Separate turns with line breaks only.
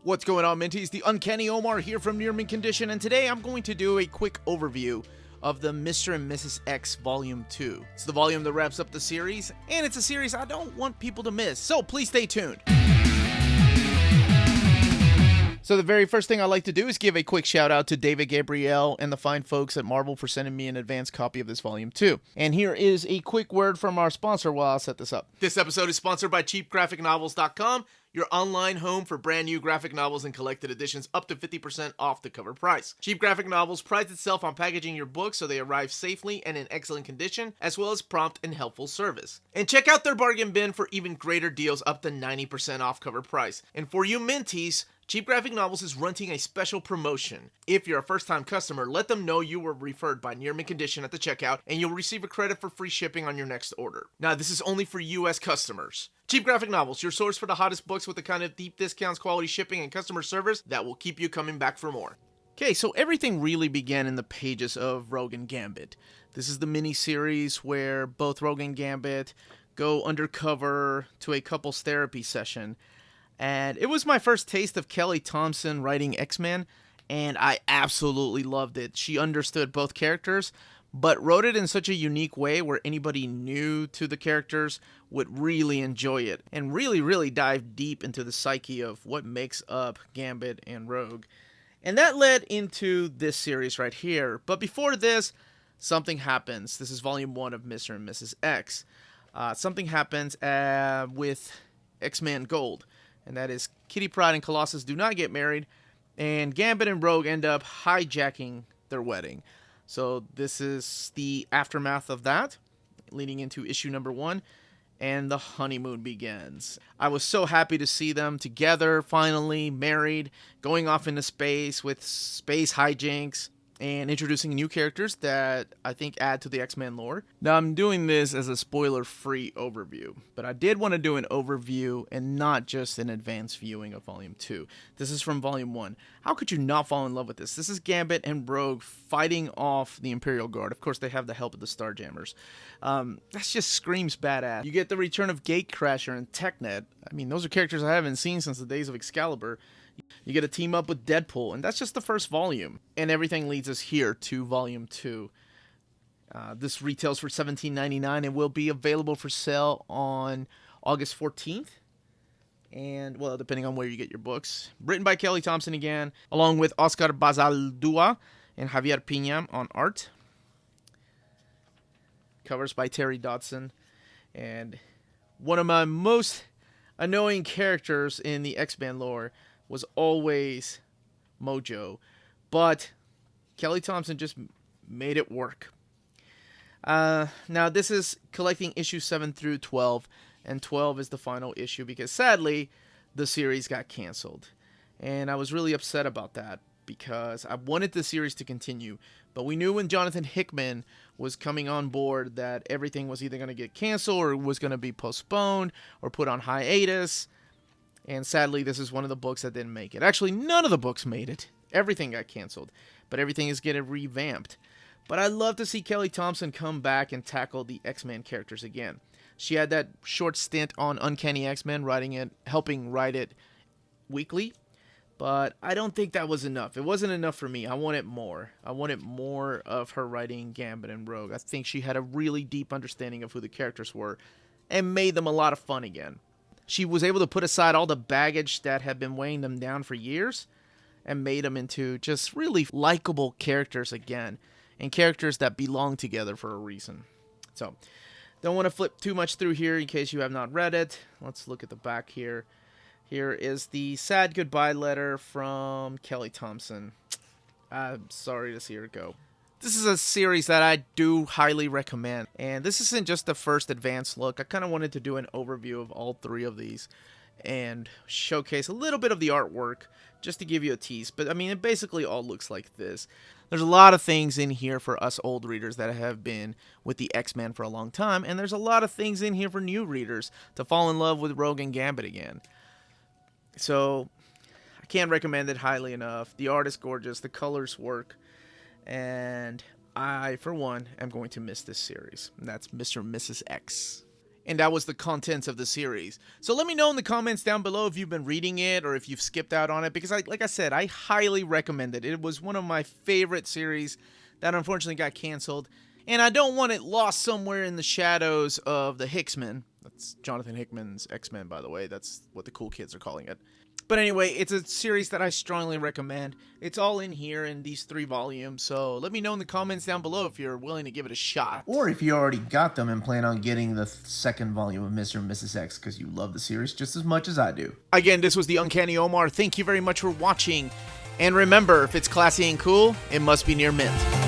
What's going on, Minties? The Uncanny Omar here from Near Mint Condition, and today I'm going to do a quick overview of the Mr. and Mrs. X Volume 2. It's the volume that wraps up the series, and it's a series I don't want people to miss, so please stay tuned. So the very first thing I like to do is give a quick shout out to David Gabriel and the fine folks at Marvel for sending me an advanced copy of this Volume 2. And here is a quick word from our sponsor while I set this up. This episode is sponsored by cheapgraphicnovels.com, your online home for brand new graphic novels and collected editions up to 50% off the cover price. Cheap Graphic Novels prides itself on packaging your books so they arrive safely and in excellent condition, as well as prompt and helpful service. And check out their bargain bin for even greater deals up to 90% off cover price. And for you Minties, Cheap Graphic Novels is running a special promotion. If you're a first-time customer, let them know you were referred by Near Mint Condition at the checkout, and you'll receive a credit for free shipping on your next order. Now, this is only for U.S. customers. Cheap Graphic Novels, your source for the hottest books with the kind of deep discounts, quality shipping, and customer service that will keep you coming back for more. Okay, so everything really began in the pages of Rogue and Gambit. This is the mini-series where both Rogue and Gambit go undercover to a couples therapy session. And it was my first taste of Kelly Thompson writing X-Men, and I absolutely loved it. She understood both characters, but wrote it in such a unique way where anybody new to the characters would really enjoy it, and really dive deep into the psyche of what makes up Gambit and Rogue. And that led into this series right here. But before this, something happens. This is Volume 1 of Mr. and Mrs. X. Something happens with X-Men Gold. And that is Kitty Pryde and Colossus do not get married, and Gambit and Rogue end up hijacking their wedding. So this is the aftermath of that, leading into issue number 1, and the honeymoon begins. I was so happy to see them together, finally married, going off into space with space hijinks, and introducing new characters that I think add to the X-Men lore. Now, I'm doing this as a spoiler-free overview, but I did want to do an overview and not just an advanced viewing of Volume 2. This is from Volume 1. How could you not fall in love with this? This is Gambit and Rogue fighting off the Imperial Guard. Of course, they have the help of the Starjammers. That just screams badass. You get the return of Gatecrasher and TechNet. I mean, those are characters I haven't seen since the days of Excalibur. You get to team up with Deadpool, and that's just the first volume. And everything leads us here to Volume 2. This retails for $17.99 and will be available for sale on August 14th. And, well, depending on where you get your books. Written by Kelly Thompson again, along with Oscar Bazaldua and Javier Pina on art. Covers by Terry Dodson. And one of my most annoying characters in the X-Men lore was always Mojo, but Kelly Thompson just made it work. Now this is collecting issues 7 through 12, and 12 is the final issue because sadly the series got canceled, and I was really upset about that because I wanted the series to continue, but we knew when Jonathan Hickman was coming on board that everything was either going to get canceled or was going to be postponed or put on hiatus. And sadly, this is one of the books that didn't make it. Actually, none of the books made it. Everything got canceled. But everything is getting revamped. But I'd love to see Kelly Thompson come back and tackle the X-Men characters again. She had that short stint on Uncanny X-Men, helping write it weekly. But I don't think that was enough. It wasn't enough for me. I wanted more. I wanted more of her writing Gambit and Rogue. I think she had a really deep understanding of who the characters were and made them a lot of fun again. She was able to put aside all the baggage that had been weighing them down for years and made them into just really likable characters again, and characters that belong together for a reason. So, don't want to flip too much through here in case you have not read it. Let's look at the back here. Here is the sad goodbye letter from Kelly Thompson. I'm sorry to see her go. This is a series that I do highly recommend, and this isn't just the first advanced look. I kind of wanted to do an overview of all 3 of these and showcase a little bit of the artwork just to give you a tease. But I mean, it basically all looks like this. There's a lot of things in here for us old readers that have been with the X-Men for a long time, and there's a lot of things in here for new readers to fall in love with Rogue and Gambit again. So I can't recommend it highly enough. The art is gorgeous, the colors work. And I, for one, am going to miss this series. And that's Mr. and Mrs. X. And that was the contents of the series. So let me know in the comments down below if you've been reading it or if you've skipped out on it, because like I said, I highly recommend it. It was one of my favorite series that unfortunately got canceled. And I don't want it lost somewhere in the shadows of the Hickman. That's Jonathan Hickman's X-Men, by the way. That's what the cool kids are calling it. But anyway, it's a series that I strongly recommend. It's all in here in these 3 volumes, so let me know in the comments down below if you're willing to give it a shot.
Or if you already got them and plan on getting the 2nd volume of Mr. and Mrs. X because you love the series just as much as I do.
Again, this was the Uncanny Omar. Thank you very much for watching. And remember, if it's classy and cool, it must be near mint.